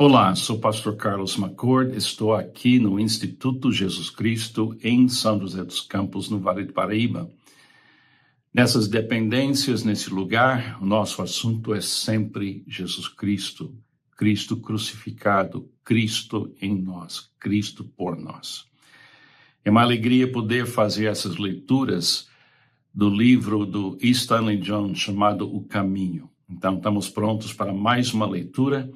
Olá, sou o pastor Carlos McCord, estou aqui no Instituto Jesus Cristo, em São José dos Campos, no Vale do Paraíba. Nessas dependências, nesse lugar, o nosso assunto é sempre Jesus Cristo, Cristo crucificado, Cristo em nós, Cristo por nós. É uma alegria poder fazer essas leituras do livro do E. Stanley Jones, chamado O Caminho. Então, estamos prontos para mais uma leitura.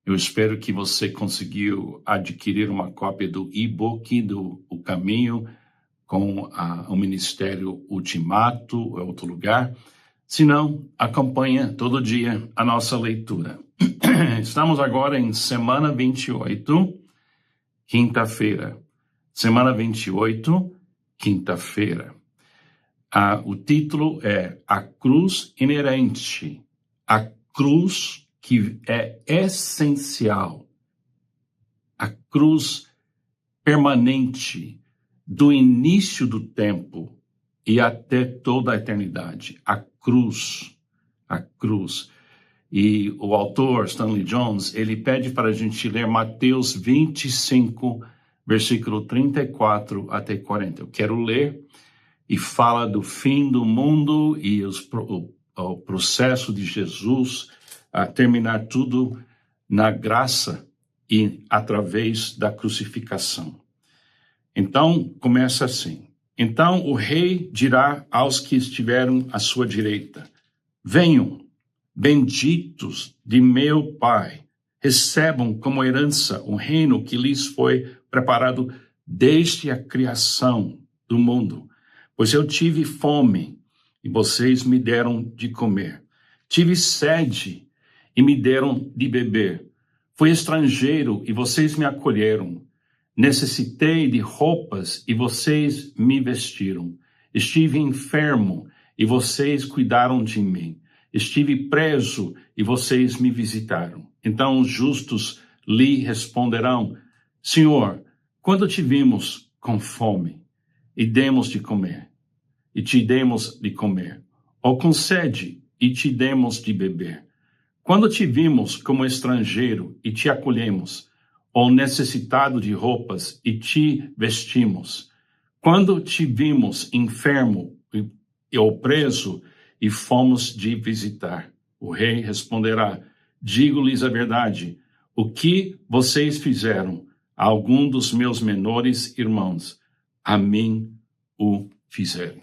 Eu espero que você conseguiu adquirir uma cópia do e-book do O Caminho com o Ministério Ultimato ou outro lugar. Se não, acompanha todo dia a nossa leitura. Estamos agora em semana 28, quinta-feira. Semana 28, quinta-feira. O título é A Cruz Inerente. A cruz que é essencial, a cruz permanente do início do tempo e até toda a eternidade, a cruz. E o autor, Stanley Jones, ele pede para a gente ler Mateus 25, versículo 34 até 40. Eu quero ler e fala do fim do mundo e o processo de Jesus a terminar tudo na graça e através da crucificação. Então, começa assim. Então o rei dirá aos que estiveram à sua direita: venham, benditos de meu Pai, recebam como herança o reino que lhes foi preparado desde a criação do mundo. Pois eu tive fome e vocês me deram de comer. Tive sede e me deram de beber. Fui estrangeiro e vocês me acolheram. Necessitei de roupas e vocês me vestiram. Estive enfermo e vocês cuidaram de mim. Estive preso e vocês me visitaram. Então os justos lhe responderão: Senhor, quando te vimos com fome e demos de comer, e te demos de comer, ou com sede e te demos de beber? Quando te vimos como estrangeiro e te acolhemos, ou necessitado de roupas e te vestimos? Quando te vimos enfermo ou preso e fomos te visitar? O rei responderá: digo-lhes a verdade, o que vocês fizeram a algum dos meus menores irmãos, a mim o fizeram.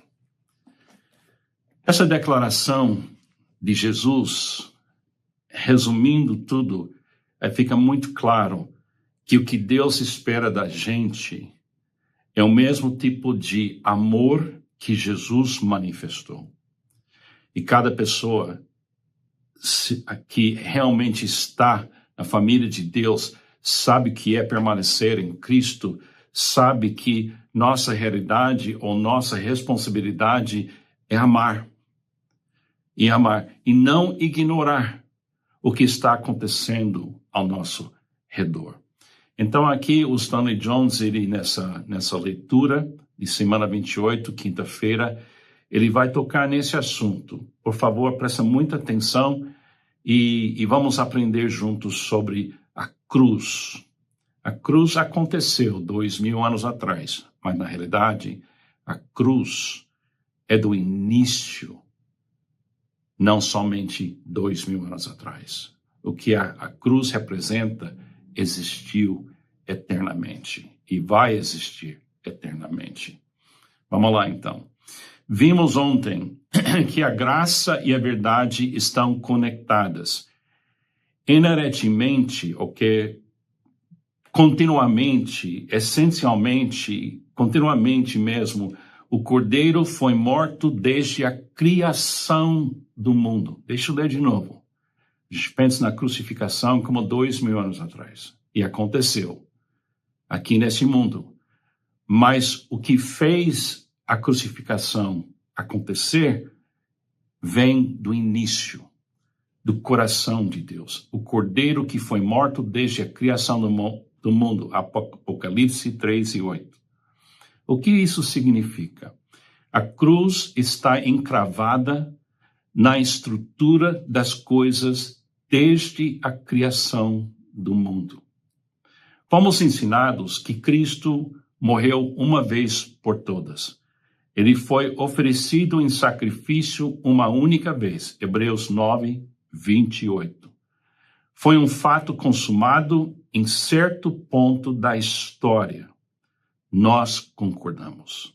Essa declaração de Jesus, resumindo tudo, fica muito claro que o que Deus espera da gente é o mesmo tipo de amor que Jesus manifestou. E cada pessoa que realmente está na família de Deus sabe que é permanecer em Cristo, sabe que nossa realidade ou nossa responsabilidade é amar. E amar, e não ignorar o que está acontecendo ao nosso redor. Então aqui o Stanley Jones, ele nessa leitura de semana 28, quinta-feira, ele vai tocar nesse assunto. Por favor, presta muita atenção e vamos aprender juntos sobre a cruz. A cruz aconteceu 2000 anos atrás, mas na realidade a cruz é do início, não somente 2000 anos atrás. O que a cruz representa existiu eternamente e vai existir eternamente. Vamos lá, então. Vimos ontem que a graça e a verdade estão conectadas. Inerentemente, ou que continuamente, essencialmente, continuamente mesmo, o Cordeiro foi morto desde a criação do mundo. Deixa eu ler de novo. A gente pensa na crucificação como 2000 anos atrás. E aconteceu aqui nesse mundo. Mas o que fez a crucificação acontecer vem do início, do coração de Deus. O Cordeiro que foi morto desde a criação do mundo. Apocalipse 3 e 8. O que isso significa? A cruz está encravada na estrutura das coisas desde a criação do mundo. Fomos ensinados que Cristo morreu uma vez por todas. Ele foi oferecido em sacrifício uma única vez. Hebreus 9, 28. Foi um fato consumado em certo ponto da história. Nós concordamos.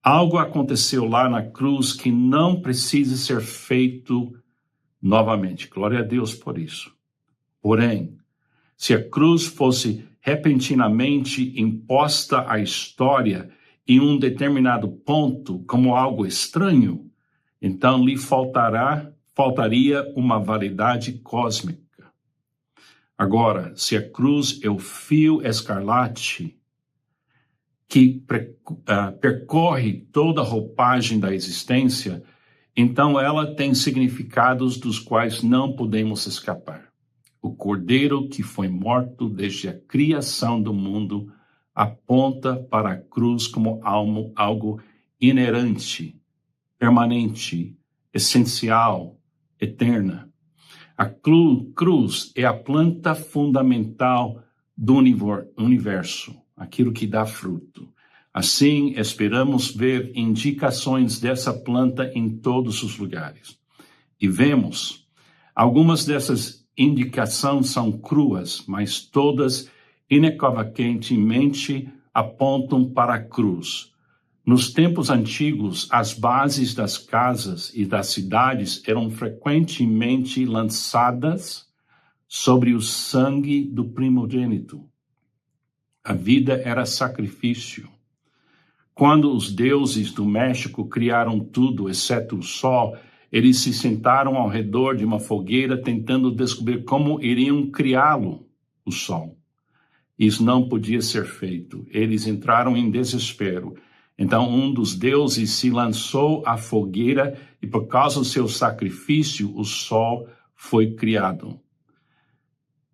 Algo aconteceu lá na cruz que não precisa ser feito novamente. Glória a Deus por isso. Porém, se a cruz fosse repentinamente imposta à história em um determinado ponto como algo estranho, então lhe faltaria uma validade cósmica. Agora, se a cruz é o fio escarlate que percorre toda a roupagem da existência, então ela tem significados dos quais não podemos escapar. O Cordeiro que foi morto desde a criação do mundo aponta para a cruz como algo inerente, permanente, essencial, eterna. A cruz é a planta fundamental do universo, aquilo que dá fruto. Assim, esperamos ver indicações dessa planta em todos os lugares. E vemos, algumas dessas indicações são cruas, mas todas inequivocamente apontam para a cruz. Nos tempos antigos, as bases das casas e das cidades eram frequentemente lançadas sobre o sangue do primogênito. A vida era sacrifício. Quando os deuses do México criaram tudo, exceto o sol, eles se sentaram ao redor de uma fogueira tentando descobrir como iriam criá-lo, o sol. Isso não podia ser feito. Eles entraram em desespero. Então, um dos deuses se lançou à fogueira e, por causa do seu sacrifício, o sol foi criado.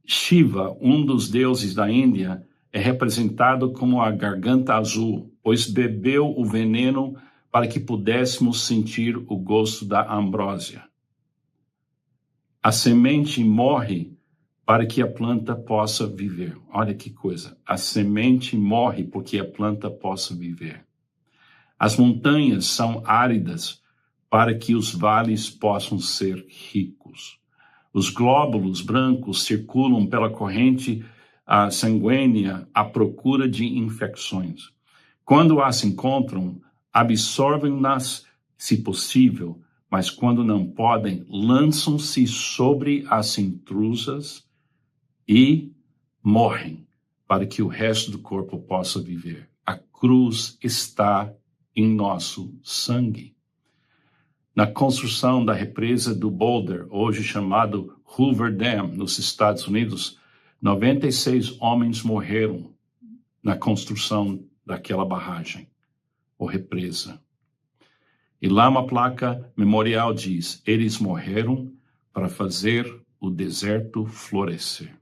Shiva, um dos deuses da Índia, é representado como a garganta azul, pois bebeu o veneno para que pudéssemos sentir o gosto da ambrósia. A semente morre para que a planta possa viver. Olha que coisa. A semente morre porque a planta possa viver. As montanhas são áridas para que os vales possam ser ricos. Os glóbulos brancos circulam pela corrente sanguínea à procura de infecções. Quando as encontram, absorvem-nas, se possível, mas quando não podem, lançam-se sobre as intrusas e morrem para que o resto do corpo possa viver. A cruz está em nosso sangue. Na construção da represa do Boulder, hoje chamado Hoover Dam, nos Estados Unidos, 96 homens morreram na construção daquela barragem ou represa. E lá uma placa memorial diz: eles morreram para fazer o deserto florescer.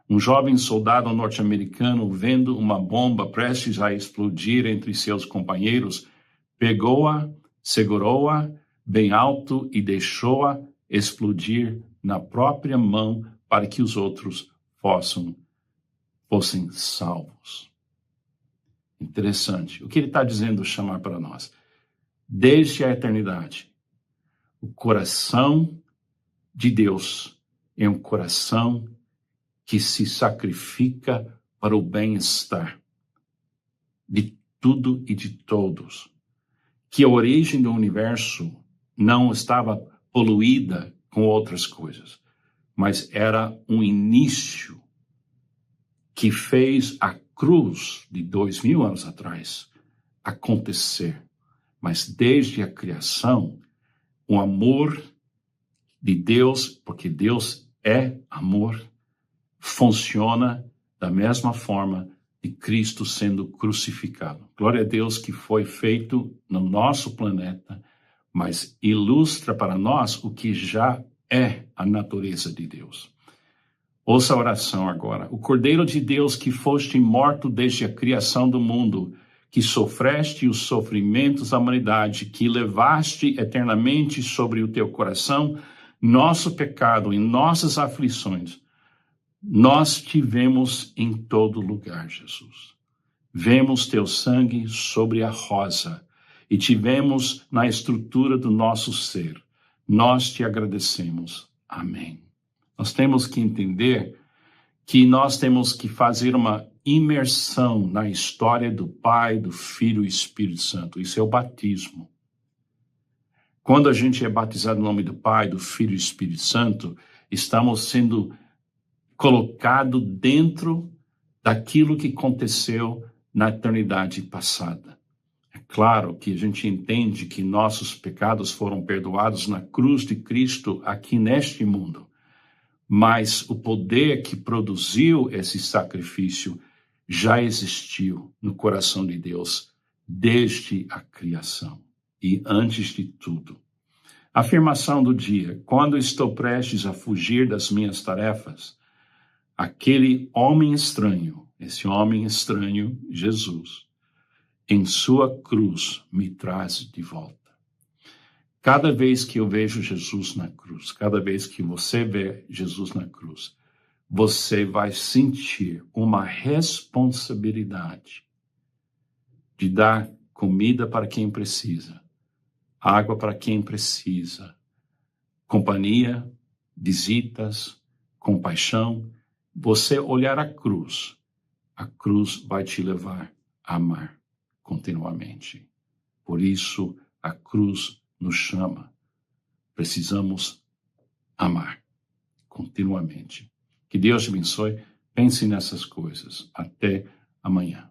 Um jovem soldado norte-americano, vendo uma bomba prestes a explodir entre seus companheiros, pegou-a, segurou-a bem alto e deixou-a explodir na própria mão para que os outros fossem salvos. Interessante. O que ele está dizendo chamar para nós? Desde a eternidade, o coração de Deus é um coração que se sacrifica para o bem-estar de tudo e de todos. Que a origem do universo não estava poluída com outras coisas, mas era um início que fez a cruz de 2000 anos atrás acontecer. Mas desde a criação, o amor de Deus, porque Deus é amor, funciona da mesma forma de Cristo sendo crucificado. Glória a Deus que foi feito no nosso planeta, mas ilustra para nós o que já é a natureza de Deus. Ouça a oração agora. O Cordeiro de Deus que foste morto desde a criação do mundo, que sofreste os sofrimentos da humanidade, que levaste eternamente sobre o teu coração nosso pecado e nossas aflições, Nós te vemos em todo lugar, Jesus. Vemos teu sangue sobre a rosa e te vemos na estrutura do nosso ser. Nós te agradecemos. Amém. Nós temos que entender que nós temos que fazer uma imersão na história do Pai, do Filho e do Espírito Santo. Isso é o batismo. Quando a gente é batizado no nome do Pai, do Filho e do Espírito Santo, estamos sendo colocados dentro daquilo que aconteceu na eternidade passada. É claro que a gente entende que nossos pecados foram perdoados na cruz de Cristo aqui neste mundo, mas o poder que produziu esse sacrifício já existiu no coração de Deus desde a criação e antes de tudo. Afirmação do dia: quando estou prestes a fugir das minhas tarefas, aquele homem estranho, esse homem estranho, Jesus, em sua cruz me traz de volta. Cada vez que eu vejo Jesus na cruz, cada vez que você vê Jesus na cruz, você vai sentir uma responsabilidade de dar comida para quem precisa, água para quem precisa, companhia, visitas, compaixão. Você olhar a cruz vai te levar a amar continuamente. Por isso, a cruz nos chama. Precisamos amar continuamente. Que Deus te abençoe. Pense nessas coisas. Até amanhã.